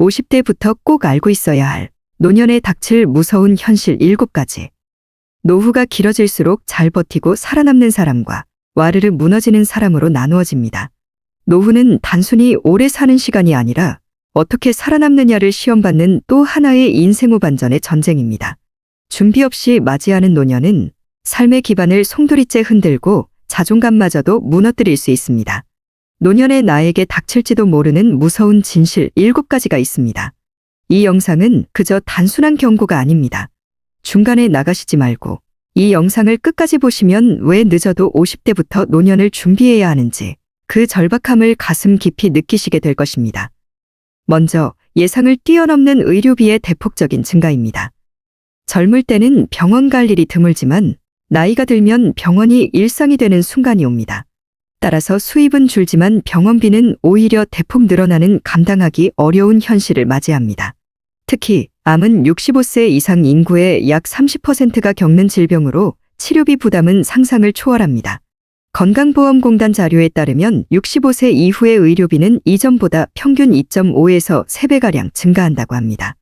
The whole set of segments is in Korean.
50대부터 꼭 알고 있어야 할 노년에 닥칠 무서운 현실 7가지. 노후가 길어질수록 잘 버티고 살아남는 사람과 와르르 무너지는 사람으로 나누어집니다. 노후는 단순히 오래 사는 시간이 아니라 어떻게 살아남느냐를 시험받는 또 하나의 인생 후반전의 전쟁입니다. 준비 없이 맞이하는 노년은 삶의 기반을 송두리째 흔들고 자존감마저도 무너뜨릴 수 있습니다. 노년의 나에게 닥칠지도 모르는 무서운 진실 7가지가 있습니다. 이 영상은 그저 단순한 경고가 아닙니다. 중간에 나가시지 말고 이 영상을 끝까지 보시면 왜 늦어도 50대부터 노년을 준비해야 하는지 그 절박함을 가슴 깊이 느끼시게 될 것입니다. 먼저 예상을 뛰어넘는 의료비의 대폭적인 증가입니다. 젊을 때는 병원 갈 일이 드물지만 나이가 들면 병원이 일상이 되는 순간이 옵니다. 따라서 수입은 줄지만 병원비는 오히려 대폭 늘어나는 감당하기 어려운 현실을 맞이합니다. 특히 암은 65세 이상 인구의 약 30%가 겪는 질병으로 치료비 부담은 상상을 초월합니다. 건강보험공단 자료에 따르면 65세 이후의 의료비는 이전보다 평균 2.5에서 3배가량 증가한다고 합니다.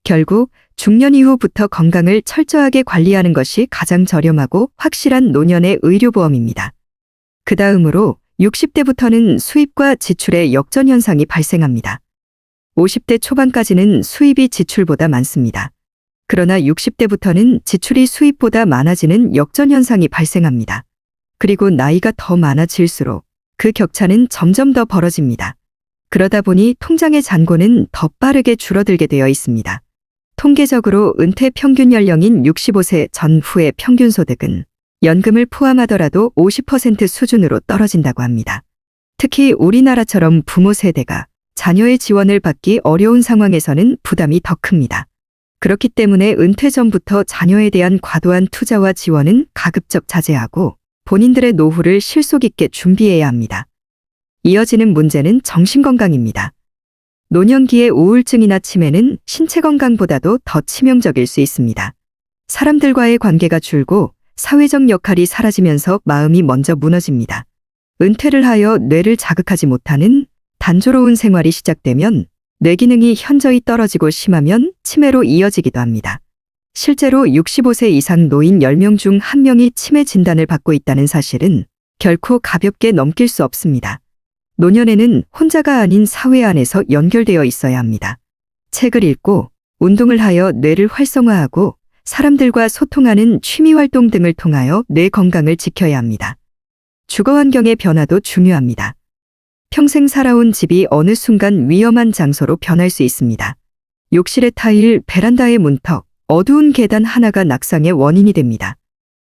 결국 중년 이후부터 건강을 철저하게 관리하는 것이 가장 저렴하고 확실한 노년의 의료보험입니다. 그 다음으로 60대부터는 수입과 지출의 역전현상이 발생합니다. 50대 초반까지는 수입이 지출보다 많습니다. 그러나 60대부터는 지출이 수입보다 많아지는 역전현상이 발생합니다. 그리고 나이가 더 많아질수록 그 격차는 점점 더 벌어집니다. 그러다 보니 통장의 잔고는 더 빠르게 줄어들게 되어 있습니다. 통계적으로 은퇴 평균 연령인 65세 전후의 평균 소득은 연금을 포함하더라도 50% 수준으로 떨어진다고 합니다. 특히 우리나라처럼 부모 세대가 자녀의 지원을 받기 어려운 상황에서는 부담이 더 큽니다. 그렇기 때문에 은퇴 전부터 자녀에 대한 과도한 투자와 지원은 가급적 자제하고 본인들의 노후를 실속 있게 준비해야 합니다. 이어지는 문제는 정신건강입니다. 노년기의 우울증이나 치매는 신체 건강보다도 더 치명적일 수 있습니다. 사람들과의 관계가 줄고 사회적 역할이 사라지면서 마음이 먼저 무너집니다. 은퇴를 하여 뇌를 자극하지 못하는 단조로운 생활이 시작되면 뇌 기능이 현저히 떨어지고 심하면 치매로 이어지기도 합니다. 실제로 65세 이상 노인 10명 중 1명이 치매 진단을 받고 있다는 사실은 결코 가볍게 넘길 수 없습니다. 노년에는 혼자가 아닌 사회 안에서 연결되어 있어야 합니다. 책을 읽고 운동을 하여 뇌를 활성화하고 사람들과 소통하는 취미활동 등을 통하여 뇌 건강을 지켜야 합니다. 주거 환경의 변화도 중요합니다. 평생 살아온 집이 어느 순간 위험한 장소로 변할 수 있습니다. 욕실의 타일, 베란다의 문턱, 어두운 계단 하나가 낙상의 원인이 됩니다.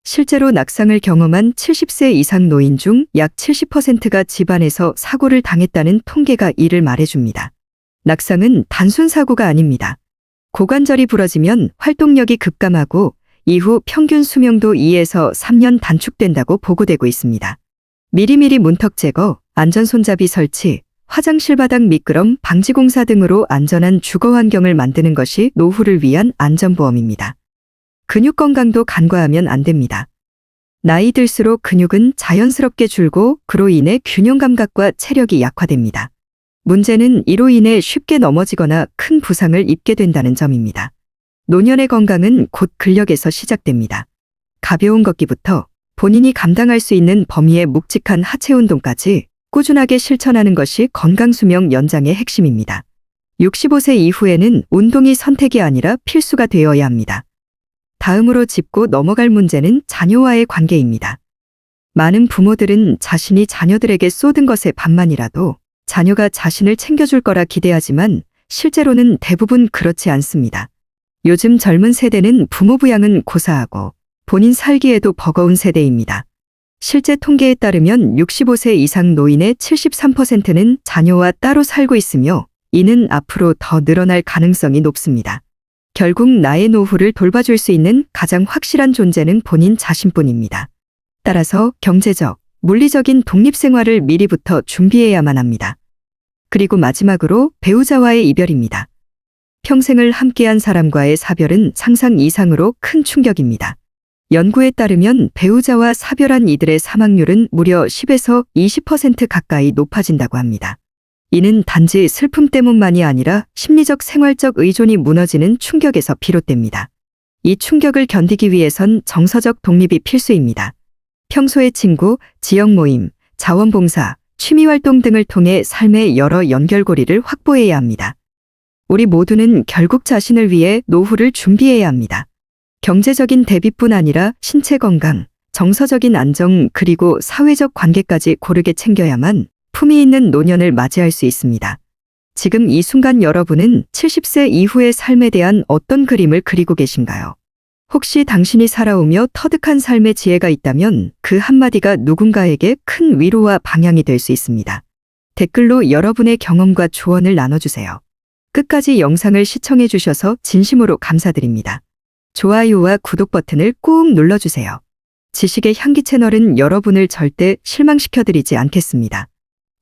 실제로 낙상을 경험한 70세 이상 노인 중 약 70%가 집안에서 사고를 당했다는 통계가 이를 말해줍니다. 낙상은 단순 사고가 아닙니다. 고관절이 부러지면 활동력이 급감하고 이후 평균 수명도 2에서 3년 단축된다고 보고되고 있습니다. 미리미리 문턱 제거, 안전 손잡이 설치, 화장실 바닥 미끄럼 방지 공사 등으로 안전한 주거 환경을 만드는 것이 노후를 위한 안전보험입니다. 근육 건강도 간과하면 안 됩니다. 나이 들수록 근육은 자연스럽게 줄고 그로 인해 균형 감각과 체력이 약화됩니다. 문제는 이로 인해 쉽게 넘어지거나 큰 부상을 입게 된다는 점입니다. 노년의 건강은 곧 근력에서 시작됩니다. 가벼운 걷기부터 본인이 감당할 수 있는 범위의 묵직한 하체 운동까지 꾸준하게 실천하는 것이 건강수명 연장의 핵심입니다. 65세 이후에는 운동이 선택이 아니라 필수가 되어야 합니다. 다음으로 짚고 넘어갈 문제는 자녀와의 관계입니다. 많은 부모들은 자신이 자녀들에게 쏟은 것의 반만이라도 자녀가 자신을 챙겨줄 거라 기대하지만 실제로는 대부분 그렇지 않습니다. 요즘 젊은 세대는 부모 부양은 고사하고 본인 살기에도 버거운 세대입니다. 실제 통계에 따르면 65세 이상 노인의 73%는 자녀와 따로 살고 있으며 이는 앞으로 더 늘어날 가능성이 높습니다. 결국 나의 노후를 돌봐줄 수 있는 가장 확실한 존재는 본인 자신뿐입니다. 따라서 경제적, 물리적인 독립생활을 미리부터 준비해야만 합니다. 그리고 마지막으로 배우자와의 이별입니다. 평생을 함께한 사람과의 사별은 상상 이상으로 큰 충격입니다. 연구에 따르면 배우자와 사별한 이들의 사망률은 무려 10에서 20% 가까이 높아진다고 합니다. 이는 단지 슬픔 때문만이 아니라 심리적 생활적 의존이 무너지는 충격에서 비롯됩니다. 이 충격을 견디기 위해선 정서적 독립이 필수입니다. 평소의 친구, 지역 모임, 자원봉사, 취미활동 등을 통해 삶의 여러 연결고리를 확보해야 합니다. 우리 모두는 결국 자신을 위해 노후를 준비해야 합니다. 경제적인 대비뿐 아니라 신체 건강, 정서적인 안정 그리고 사회적 관계까지 고르게 챙겨야만 품위 있는 노년을 맞이할 수 있습니다. 지금 이 순간 여러분은 70세 이후의 삶에 대한 어떤 그림을 그리고 계신가요? 혹시 당신이 살아오며 터득한 삶의 지혜가 있다면 그 한마디가 누군가에게 큰 위로와 방향이 될 수 있습니다. 댓글로 여러분의 경험과 조언을 나눠주세요. 끝까지 영상을 시청해 주셔서 진심으로 감사드립니다. 좋아요와 구독 버튼을 꾹 눌러주세요. 지식의 향기 채널은 여러분을 절대 실망시켜드리지 않겠습니다.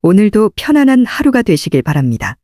오늘도 편안한 하루가 되시길 바랍니다.